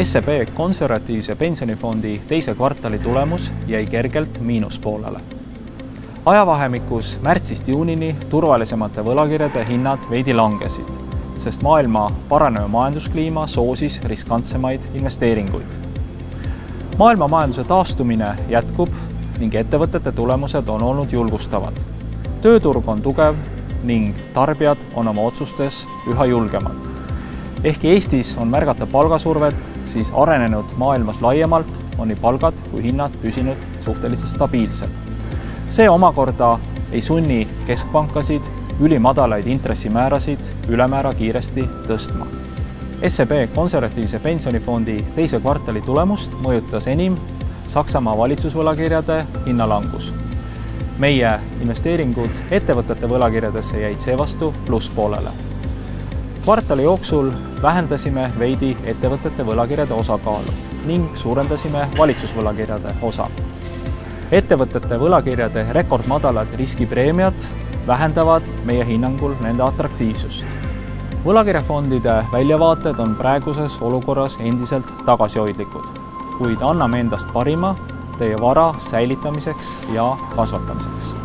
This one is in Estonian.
SEB konservatiivse pensionifondi teise kvartali tulemus jäi kergelt miinuspoolele. Ajavahemikus märtsist juunini turvalisemate võlakirjade hinnad veidi langesid, sest maailma paranev majanduskliima soosis riskantsemaid investeeringuid. Maailma majanduse taastumine jätkub ning ettevõtete tulemused on olnud julgustavad. Tööturg on tugev ning tarbijad on oma otsustes üha julgemad. Ehkki Eestis on märgata palgasurvet, siis arenenud maailmas laiemalt on nii palgad kui hinnad püsinud suhteliselt stabiilsed. See omakorda ei sunni keskpankasid ülimadalaid intressimäärasid ülemäära kiiresti tõstma. SEB konservatiivse pensionifondi teise kvartali tulemust mõjutas enim Saksamaa valitsusvõlakirjade hinnalangus. Meie investeeringud ettevõtete võlakirjadesse jäid seevastu plusspoolele. Kvartali jooksul vähendasime veidi ettevõtete võlakirjade osakaalu ning suurendasime valitsusvõlakirjade osa. Ettevõtete võlakirjade rekordmadalad riskipreemiad vähendavad meie hinnangul nende atraktiivsust. Võlakirjafondide väljavaated on praeguses olukorras endiselt tagasihoidlikud, kuid anname endast parima teie vara säilitamiseks ja kasvatamiseks.